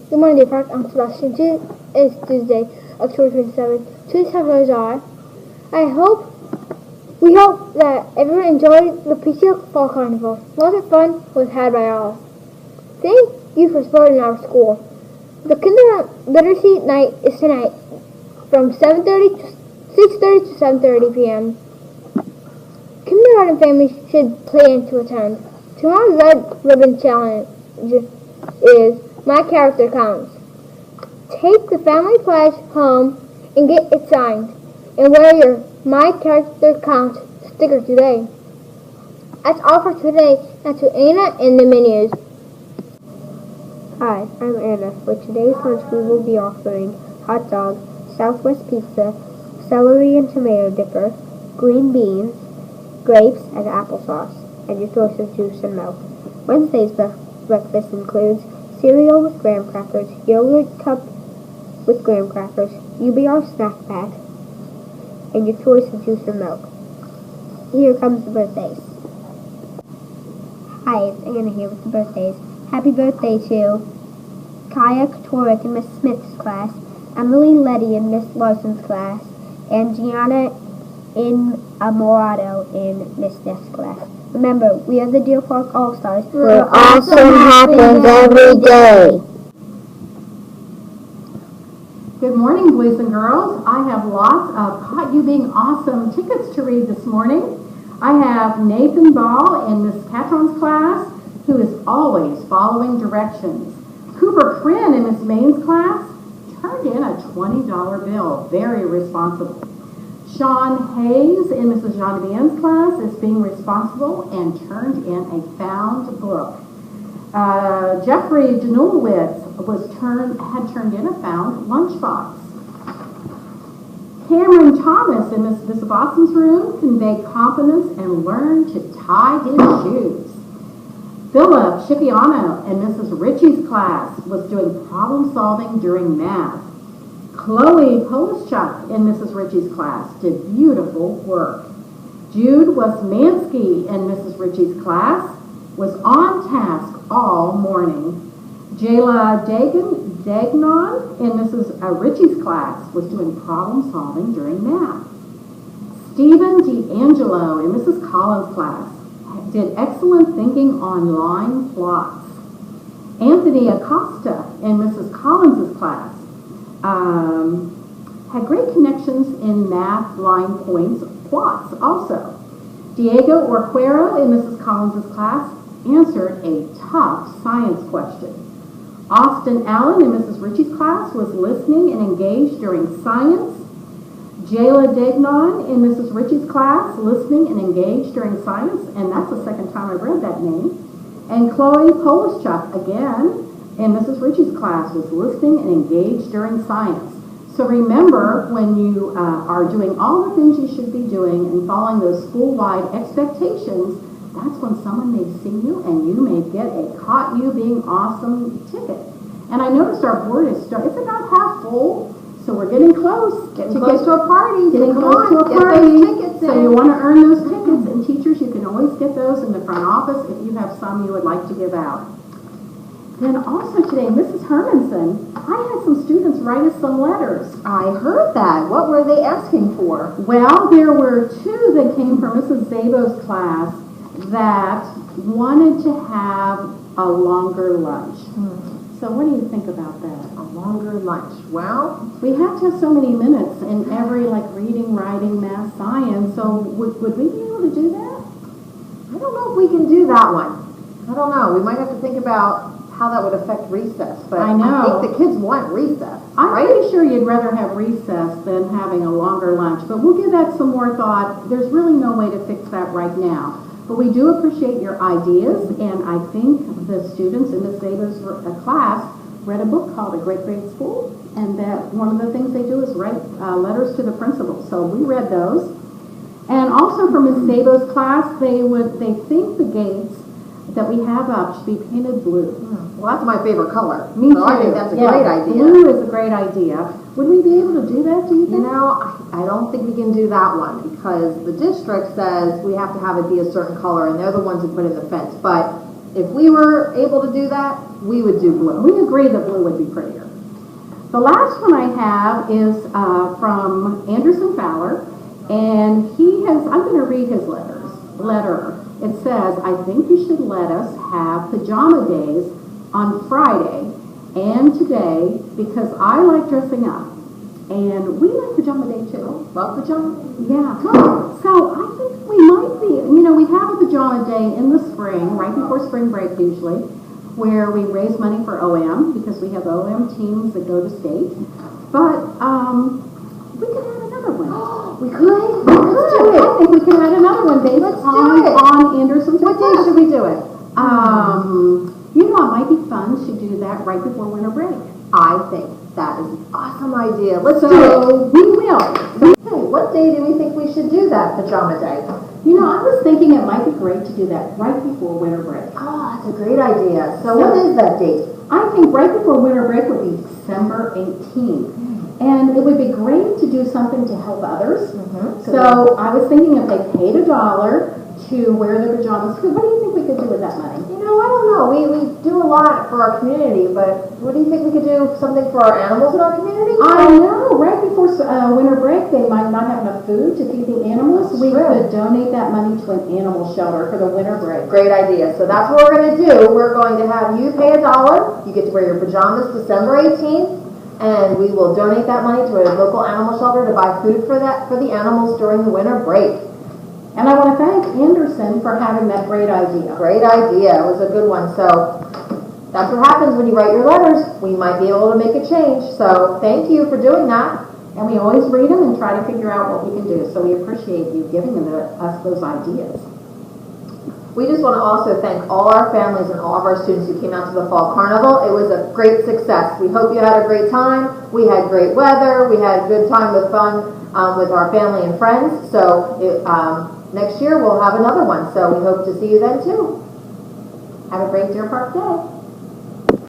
Good morning, dear Park. I'm Sebastian. Today is Tuesday, October 27th. Today's headlines are: we hope that everyone enjoyed the PTO Fall Carnival. Lots of fun was had by all. Thank you for supporting our school. The Kindergarten Literacy Night is tonight from 6:30 to 7:30 p.m. Kindergarten families should plan to attend. Tomorrow's Red Ribbon Challenge is My Character Counts. Take the family pledge home and get it signed, and wear your My Character Counts sticker today. That's all for today. Now to Anna and the menus. Hi, I'm Anna. For today's lunch we will be offering hot dog, Southwest pizza, celery and tomato dipper, green beans, grapes, and applesauce, and your choice of juice and milk. Wednesday's breakfast includes cereal with graham crackers, yogurt cup with graham crackers, UBR snack pack, and your choice of juice and milk. Here comes the birthdays. Hi, it's Anna here with the birthdays. Happy birthday to Kaya Katorick in Miss Smith's class, Emily Letty in Miss Larson's class, and Gianna in Amorado in Miss Neff's class. Remember, we are the Deer Park All-Stars, where awesome happens every day. Good morning, boys and girls. I have lots of Caught You Being Awesome tickets to read this morning. I have Nathan Ball in Miss Catron's class, who is always following directions. Cooper Krinn in Miss Main's class turned in a $20 bill, very responsible. Sean Hayes in Mrs. Genevieve's class is being responsible and turned in a found book. Jeffrey Danulowitz had turned in a found lunchbox. Cameron Thomas in Miss Boston's room conveyed confidence and learned to tie his shoes. Philip Scipiano in Mrs. Ritchie's class was doing problem solving during math. Chloe Polischuk in Mrs. Ritchie's class did beautiful work. Jude Westmansky in Mrs. Ritchie's class was on task all morning. Jayla Dagnon in Mrs. Ritchie's class was doing problem solving during math. Stephen D'Angelo in Mrs. Collins' class did excellent thinking on line plots. Anthony Acosta in Mrs. Collins' class had great connections in math line plots also. Diego Orquero in Mrs. Collins' class answered a tough science question. Austin Allen in Mrs. Ritchie's class was listening and engaged during science. Jayla Dagnon in Mrs. Ritchie's class, listening and engaged during science, and that's the second time I've read that name. And Chloe Polischuk, again, in Mrs. Ritchie's class, was listening and engaged during science. So remember, when you are doing all the things you should be doing and following those school-wide expectations, that's when someone may see you and you may get a Caught You Being Awesome ticket. And I noticed our board is about half full. So we're getting close. Getting close to a party. Getting close to a party. So you want to earn those tickets, and teachers, you can always get those in the front office if you have some you would like to give out. Then also today, Mrs. Hermanson, I had some students write us some letters. I heard that. What were they asking for? Well, there were two that came from Mrs. Zabo's class that wanted to have a longer lunch. So what do you think about that? A longer lunch. Well, we have to have so many minutes in every reading, writing, math, science. So would we be able to do that? I don't know if we can do that one. I don't know. We might have to think about how that would affect recess. But I know. I think the kids want recess. I'm pretty sure you'd rather have recess than having a longer lunch. But we'll give that some more thought. There's really no way to fix that right now. But we do appreciate your ideas, and I think the students in Ms. Zabo's class read a book called A Great Great School, and that one of the things they do is write letters to the principal. So we read those. And also for Ms. Zabo's class, they think the gates that we have up should be painted blue. Well, that's my favorite color. Me too. I think that's a great idea. Blue is a great idea. Would we be able to do that, do you think? You know, I don't think we can do that one because the district says we have to have it be a certain color, and they're the ones who put in the fence. But If we were able to do that, we would do blue. We agree that blue would be prettier. The last one I have is from Anderson Fowler, and I'm going to read his letter. It says, I think you should let us have pajama days on Friday and today because I like dressing up. And we like pajama day too. Love pajama? Yeah. So I think we might be, we have a pajama day in the spring, right before spring break usually, where we raise money for OM because we have OM teams that go to state. But we could add another one. We could? Let's do it. I think we can add another one based on Anderson's What day should we do it? It might be fun to do that right before winter break. I think that is an awesome idea. Let's do So we will. it. Hey, what day do we think we should do that pajama day? I was thinking it might be great to do that right before winter break. Oh, that's a great idea. So what is that date? I think right before winter break would be December 18th. And it would be great to do something to help others. So I was thinking if they paid $1 to wear their pajamas, what do you think we could do with that money? I don't know. We do a lot for our community, but what do you think we could do something for our animals in our community? I know. Right before winter break, they might not have enough food to feed the animals. We could donate that money to an animal shelter for the winter break. Great idea. So that's what we're going to do. We're going to have you pay $1. You get to wear your pajamas December 18th. And we will donate that money to a local animal shelter to buy food for the animals during the winter break. And I want to thank Anderson for having that great idea. Great idea. It was a good one. So that's what happens when you write your letters. We might be able to make a change. So thank you for doing that. And we always read them and try to figure out what we can do. So we appreciate you giving us those ideas. We just want to also thank all our families and all of our students who came out to the Fall Carnival. It was a great success. We hope you had a great time. We had great weather. We had a good time with fun with our family and friends. So next year we'll have another one. So we hope to see you then too. Have a great Deer Park day.